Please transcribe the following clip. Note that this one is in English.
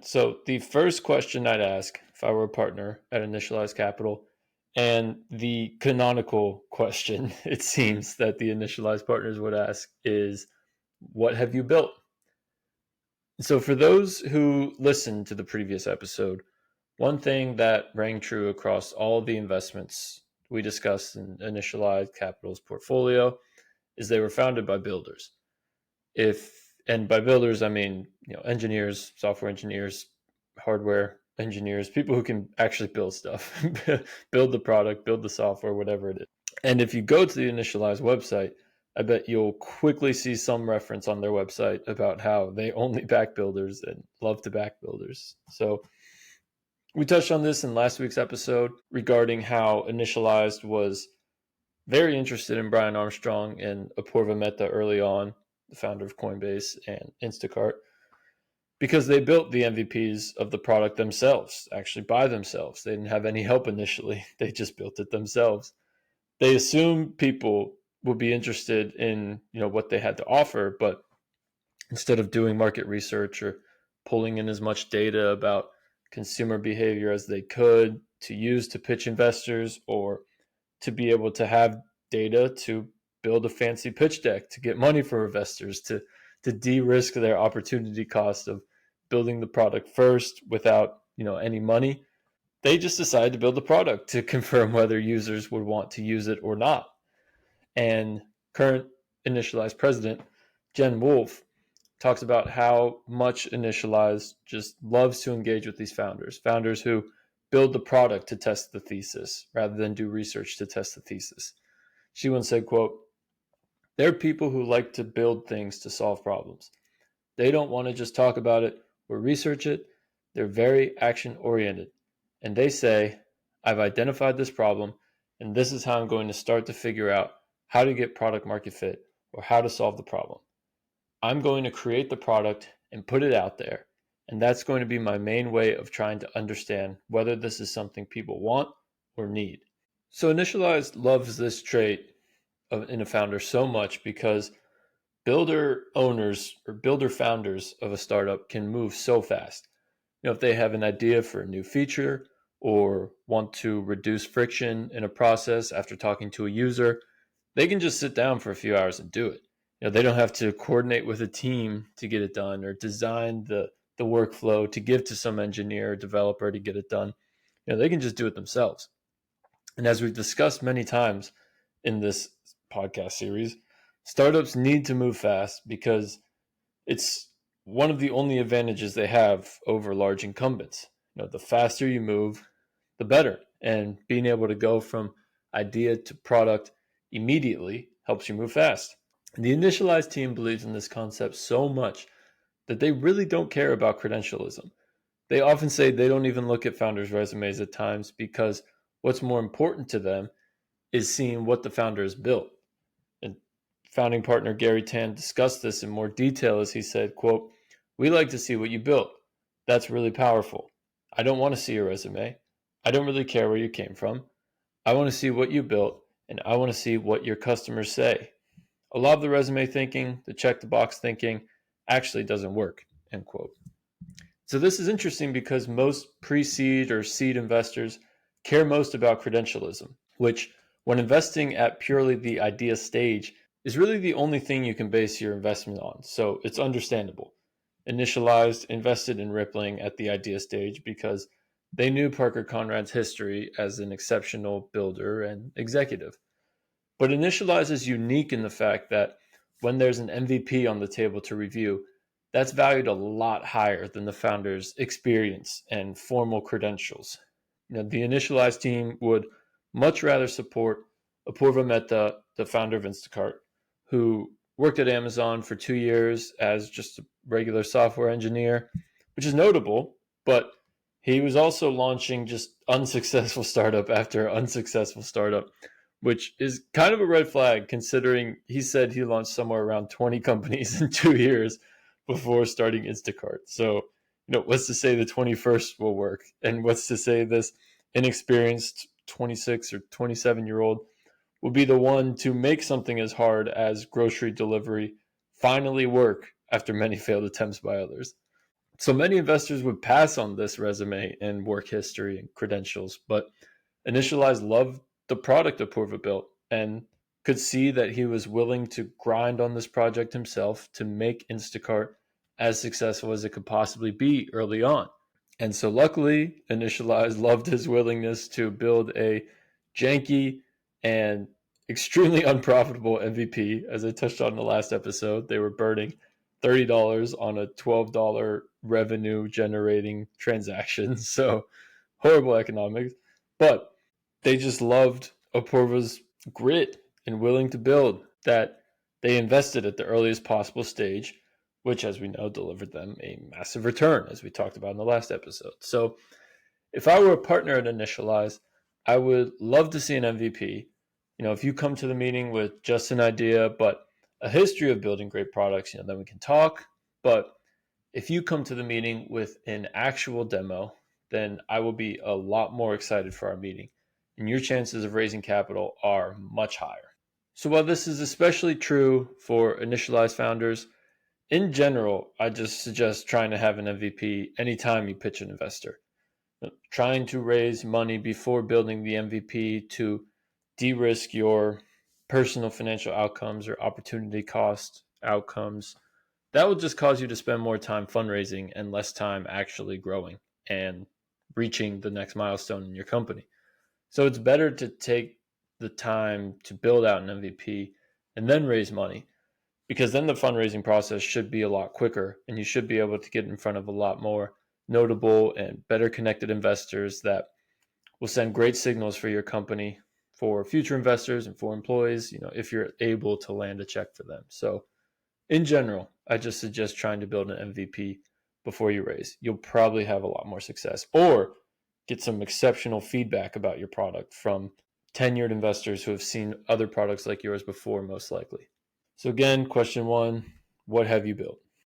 So the first question I'd ask if I were a partner at Initialized Capital, and the canonical question it seems that the Initialized partners would ask is, what have you built? So for those who listened to the previous episode, one thing that rang true across all the investments we discussed in Initialized Capital's portfolio is they were founded by builders. And by builders, I mean, engineers, software engineers, hardware engineers, people who can actually build stuff, build the product, build the software, whatever it is. And if you go to the Initialized website, I bet you'll quickly see some reference on their website about how they only back builders and love to back builders. So we touched on this in last week's episode regarding how Initialized was very interested in Brian Armstrong and Apoorva Mehta early on, the founder of Coinbase and Instacart, because they built the MVPs of the product themselves, actually by themselves. They didn't have any help initially. They just built it themselves. They assumed people would be interested in, what they had to offer, but instead of doing market research or pulling in as much data about consumer behavior as they could to use to pitch investors, or to be able to have data to build a fancy pitch deck to get money from investors, to de-risk their opportunity cost of building the product first without any money, they just decided to build the product to confirm whether users would want to use it or not. And current Initialized president Jen Wolfe talks about how much Initialized just loves to engage with these founders who build the product to test the thesis rather than do research to test the thesis. She once said, quote, "They're people who like to build things to solve problems. They don't want to just talk about it or research it. They're very action oriented. And they say, I've identified this problem, and this is how I'm going to start to figure out how to get product market fit or how to solve the problem. I'm going to create the product and put it out there. And that's going to be my main way of trying to understand whether this is something people want or need." So Initialized loves this trait in a founder so much because builder owners or builder founders of a startup can move so fast. If they have an idea for a new feature or want to reduce friction in a process after talking to a user, they can just sit down for a few hours and do it. They don't have to coordinate with a team to get it done or design the workflow to give to some engineer or developer to get it done. They can just do it themselves. And as we've discussed many times in this podcast series, startups need to move fast because it's one of the only advantages they have over large incumbents. The faster you move, the better. And being able to go from idea to product immediately helps you move fast. And the Initialized team believes in this concept so much that they really don't care about credentialism. They often say they don't even look at founders' resumes at times because what's more important to them is seeing what the founder has built. And founding partner Garry discussed this in more detail as he said, quote, "We like to see what you built. That's really powerful. I don't want to see your resume. I don't really care where you came from. I want to see what you built, and I want to see what your customers say. A lot of the resume thinking, the check the box thinking, actually doesn't work," end quote. So this is interesting because most pre-seed or seed investors care most about credentialism, which when investing at purely the idea stage is really the only thing you can base your investment on. So it's understandable. Initialized invested in Rippling at the idea stage because they knew Parker Conrad's history as an exceptional builder and executive. But Initialized is unique in the fact that when there's an MVP on the table to review, that's valued a lot higher than the founder's experience and formal credentials. The Initialized team would much rather support Apoorva Mehta, the founder of Instacart, who worked at Amazon for 2 years as just a regular software engineer, which is notable, but he was also launching just unsuccessful startup after unsuccessful startup, which is kind of a red flag considering he said he launched somewhere around 20 companies in 2 years before starting Instacart. So, what's to say the 21st will work? And what's to say this inexperienced 26 or 27-year-old will be the one to make something as hard as grocery delivery finally work after many failed attempts by others? So many investors would pass on this resume and work history and credentials, but Initialized loved the product Apurva built and could see that he was willing to grind on this project himself to make Instacart as successful as it could possibly be early on. And so luckily, Initialized loved his willingness to build a janky and extremely unprofitable MVP. As I touched on in the last episode, they were burning $30 on a $12 revenue generating transaction. So horrible economics. But they just loved Apurva's grit and willing to build, that they invested at the earliest possible stage, which, as we know, delivered them a massive return, as we talked about in the last episode. So if I were a partner at Initialize, I would love to see an MVP. If you come to the meeting with just an idea, but a history of building great products, then we can talk. But if you come to the meeting with an actual demo, then I will be a lot more excited for our meeting, and your chances of raising capital are much higher. So while this is especially true for Initialized founders, in general, I just suggest trying to have an MVP anytime you pitch an investor. Trying to raise money before building the MVP to de-risk your personal financial outcomes or opportunity cost outcomes, that will just cause you to spend more time fundraising and less time actually growing and reaching the next milestone in your company. So it's better to take the time to build out an MVP and then raise money, because then the fundraising process should be a lot quicker and you should be able to get in front of a lot more notable and better connected investors that will send great signals for your company, for future investors and for employees, if you're able to land a check for them. So in general, I just suggest trying to build an MVP before you raise. You'll probably have a lot more success, or get some exceptional feedback about your product from tenured investors who have seen other products like yours before, most likely. So again, question one, what have you built?